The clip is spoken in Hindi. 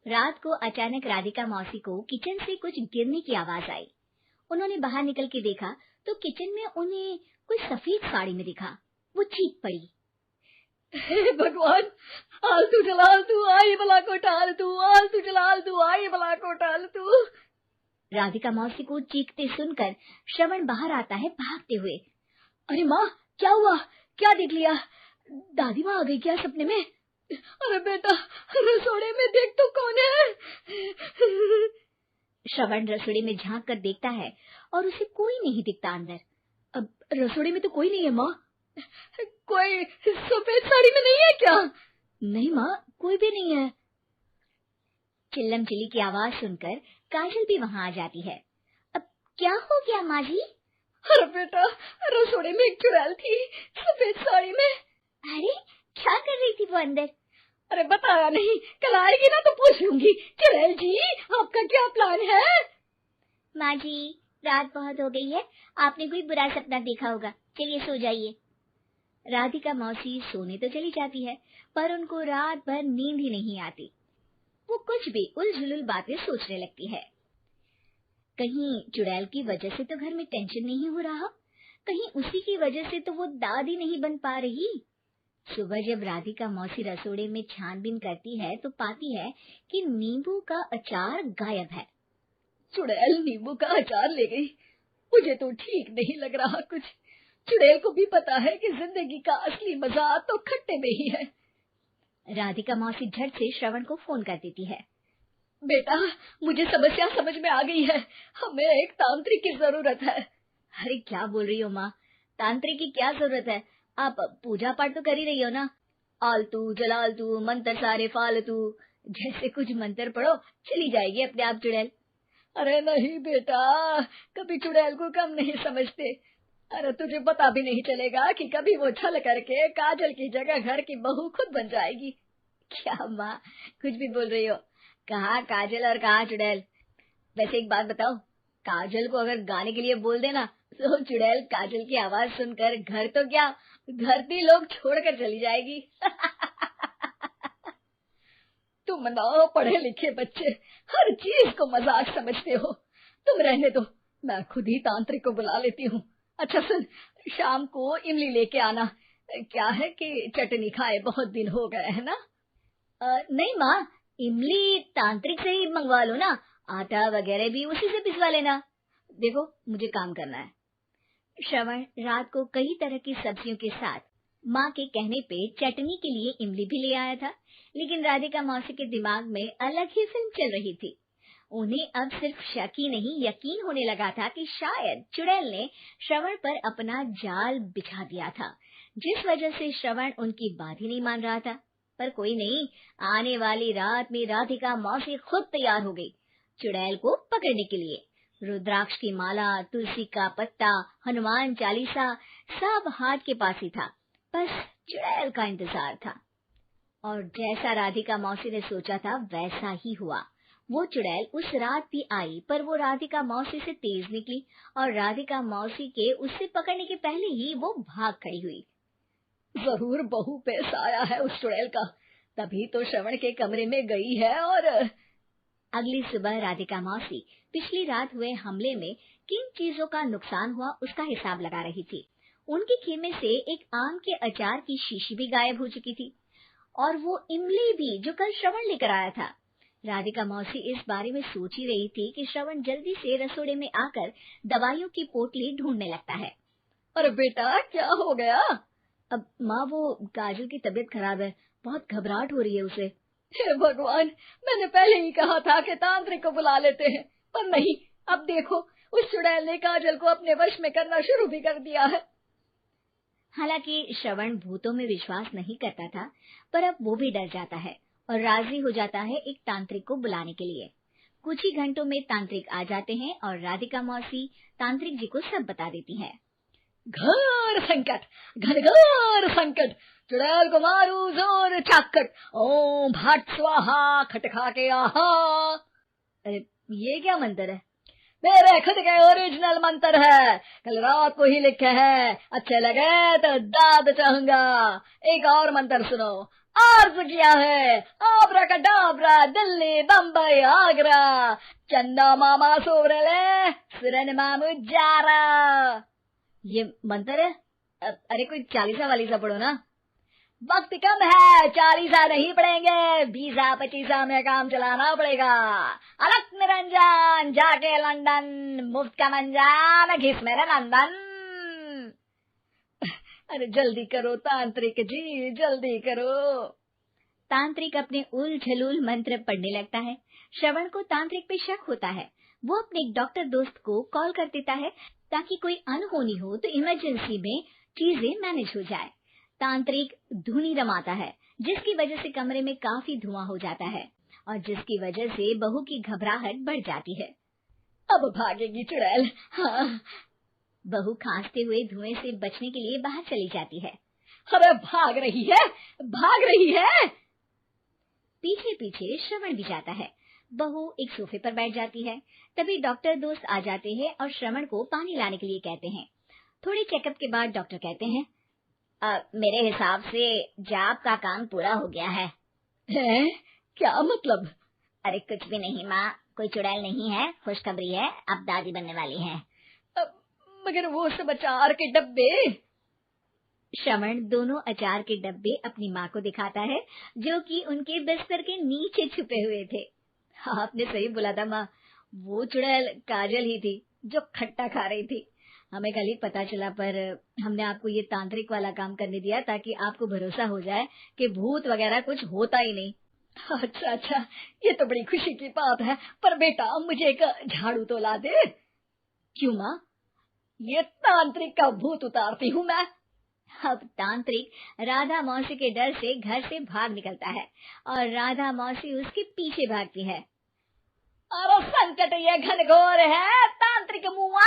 रात को अचानक राधिका मौसी को किचन से कुछ गिरने की आवाज आई। उन्होंने बाहर निकल के देखा तो किचन में उन्हें कोई सफेद साड़ी में दिखा। वो चीख पड़ी, हे भगवान, आलतू जलाल तू आई बला को टाल तू, आलतू जलाल तू आई बला को टाल तू। राधिका मौसी को चीखते सुनकर श्रवण बाहर आता है भागते हुए। अरे माँ, क्या हुआ? क्या देख लिया? दादी माँ आ गई क्या सपने में? अरे बेटा, रसोड़े में देख तो कौन है? श्रवण रसोड़े में झांक कर देखता है और उसे कोई नहीं दिखता अंदर। अब रसोड़े में तो कोई नहीं है माँ। कोई सफेद साड़ी में नहीं है क्या? नहीं माँ, कोई भी नहीं है। चिल्लम चिल्ली की आवाज सुनकर काजल भी वहां आ जाती है। अब क्या हो गया माँ जी? अरे बेटा, रसोड़े में एक चुड़ैल थी सफेद साड़ी में। अरे क्या कर रही थी वो अंदर? अरे बताया नहीं, कल आएगी ना तो पूछ लूंगी। चुड़ैल जी, आपका क्या प्लान है? माँ जी, रात बहुत हो गई है, आपने कोई बुरा सपना देखा होगा, चलिए सो जाइए। राधिका मौसी सोने तो चली जाती है पर उनको रात भर नींद ही नहीं आती। वो कुछ भी उलझुल बातें सोचने लगती है। कहीं चुड़ैल की वजह से तो घर में टेंशन नहीं हो रहा, कहीं उसी की वजह से तो वो दादी नहीं बन पा रही। सुबह जब राधिका मौसी रसोड़े में छानबीन करती है तो पाती है कि नींबू का अचार गायब है। चुड़ैल नींबू का अचार ले गई, मुझे तो ठीक नहीं लग रहा कुछ। चुड़ैल को भी पता है कि जिंदगी का असली मजा तो खट्टे में ही है। राधिका मौसी झट से श्रवण को फोन कर देती है। बेटा, मुझे समस्या समझ में आ गई है, हमें एक तांत्रिक की जरूरत है। अरे क्या बोल रही हो माँ, तांत्रिक की क्या जरूरत है? आप पूजा पाठ तो कर ही रही हो ना। आलतू जलालतू मंत्र सारे फालतू जैसे कुछ मंत्र पढ़ो, चली जाएगी अपने आप चुड़ैल। अरे नहीं बेटा, कभी चुड़ैल को कम नहीं समझते। अरे तुझे पता भी नहीं चलेगा कि कभी वो छल करके काजल की जगह घर की बहू खुद बन जाएगी। क्या माँ, कुछ भी बोल रही हो? कहाँ काजल और कहाँ चुड़ैल? वैसे एक बात बताओ, काजल को अगर गाने के लिए बोल देना तो चुड़ैल काजल की आवाज सुनकर घर तो क्या धरती लोग छोड़कर चली जाएगी। तुम ना पढ़े लिखे बच्चे हर चीज को मजाक समझते हो। तुम रहने दो, मैं खुद ही तांत्रिक को बुला लेती हूँ। अच्छा सुन, शाम को इमली लेके आना। क्या है कि चटनी खाए बहुत दिन हो गए है ना। नहीं माँ, इमली तांत्रिक से ही मंगवा लो ना, आटा वगैरह भी उसी से पिसवा लेना। देखो मुझे काम करना है। श्रवण रात को कई तरह की सब्जियों के साथ माँ के कहने पे चटनी के लिए इमली भी ले आया था, लेकिन राधिका मौसी के दिमाग में अलग ही फिल्म चल रही थी। उन्हें अब सिर्फ शक ही नहीं यकीन होने लगा था कि शायद चुड़ैल ने श्रवण पर अपना जाल बिछा दिया था, जिस वजह से श्रवण उनकी बात ही नहीं मान रहा था। पर कोई नहीं, आने वाली रात में राधिका मौसी खुद तैयार हो गई चुड़ैल को पकड़ने के लिए। रुद्राक्ष की माला, तुलसी का पत्ता, हनुमान चालीसा सब हाथ के पास ही था, बस चुड़ैल का इंतजार था। और जैसा राधिका मौसी ने सोचा था वैसा ही हुआ। वो चुड़ैल उस रात भी आई, पर वो राधिका मौसी से तेज निकली और राधिका मौसी के उससे पकड़ने के पहले ही वो भाग खड़ी हुई। जरूर बहू पे साया है उस चुड़ैल का, तभी तो श्रवण के कमरे में गई है। और अगली सुबह राधिका मौसी पिछली रात हुए हमले में किन चीजों का नुकसान हुआ उसका हिसाब लगा रही थी। उनके खेमे से एक आम के अचार की शीशी भी गायब हो चुकी थी और वो इमली भी जो कल श्रवण लेकर आया था। राधिका मौसी इस बारे में सोच ही रही थी कि श्रवण जल्दी से रसोड़े में आकर दवाइयों की पोटली ढूंढने लगता है। अरे बेटा, क्या हो गया? अब माँ, वो काजल की तबीयत खराब है, बहुत घबराहट हो रही है उसे। हे भगवान, मैंने पहले ही कहा था कि तांत्रिक को बुला लेते हैं, पर नहीं। अब देखो, उस चुड़ैल ने काजल को अपने वश में करना शुरू भी कर दिया है। हालांकि श्रवण भूतों में विश्वास नहीं करता था, पर अब वो भी डर जाता है और राजी हो जाता है एक तांत्रिक को बुलाने के लिए। कुछ ही घंटों में तांत्रिक आ जाते हैं और राधिका मौसी तांत्रिक जी को सब बता देती है। घोर संकट, घनघोर संकट, चुड़ैल को मारू जोर चाकट, ओम भट स्वाहा खटखा के आहा। अरे ये क्या मंत्र है? मेरे खुद के ओरिजिनल मंत्र है, कल रात को ही लिखे हैं। अच्छे लगे तो दाद चाहूंगा। एक और मंत्र सुनो, अर्ज किया है। आब्राकडाब्रा, दिल्ली, बम्बई, आगरा, चंदा मामा सोवरले, सुरन मामू जारा। ये मंत्र है? अरे कोई 40 वालीसा पढ़ो ना। वक्त कम है, 40 नहीं पड़ेंगे, 20-25 में काम चलाना पड़ेगा। अलग निरंजन, जाके लंदन, मुफ्त का मंजान, घिस मेरे नंदन। अरे जल्दी करो तांत्रिक जी, जल्दी करो। तांत्रिक अपने उल झलूल मंत्र पढ़ने लगता है। श्रवण को तांत्रिक पे शक होता है। वो अपने एक डॉक्टर दोस्त को कॉल कर देता है ताकि कोई अनहोनी हो तो इमरजेंसी में चीजें मैनेज हो जाए। तांत्रिक धुनी रमाता है, जिसकी वजह से कमरे में काफी धुआं हो जाता है और जिसकी वजह से बहू की घबराहट बढ़ जाती है। अब भागेगी चुड़ैल। हाँ। बहू खांसते हुए धुएं से बचने के लिए बाहर चली जाती है। अरे भाग रही है, भाग रही है। पीछे पीछे श्रवण भी जाता है। बहू एक सोफे पर बैठ जाती है। तभी डॉक्टर दोस्त आ जाते हैं और श्रवण को पानी लाने के लिए कहते हैं। थोड़े चेकअप के बाद डॉक्टर कहते हैं, मेरे हिसाब से जाप का काम पूरा हो गया है। क्या मतलब? अरे कुछ भी नहीं माँ, कोई चुड़ैल नहीं है, खुशखबरी है, अब दादी बनने वाली है। मगर वो सब अचार के डब्बे। श्रवण दोनों अचार के डब्बे अपनी माँ को दिखाता है, जो कि उनके बिस्तर के नीचे छुपे हुए थे। आपने सही बोला था माँ, वो चुड़ैल काजल ही थी जो खट्टा खा रही थी। हमें कल ही पता चला, पर हमने आपको ये तांत्रिक वाला काम करने दिया ताकि आपको भरोसा हो जाए कि भूत वगैरह कुछ होता ही नहीं। अच्छा अच्छा, ये तो बड़ी खुशी की बात है। पर बेटा मुझे एक झाड़ू तो ला दे। क्यों माँ? ये तांत्रिक का भूत उतारती हूँ मैं। अब तांत्रिक राधा मौसी के डर से घर से भाग निकलता है और राधा मौसी उसके पीछे भागती है। अरे संकट ये घनघोर है, तांत्रिक मुआ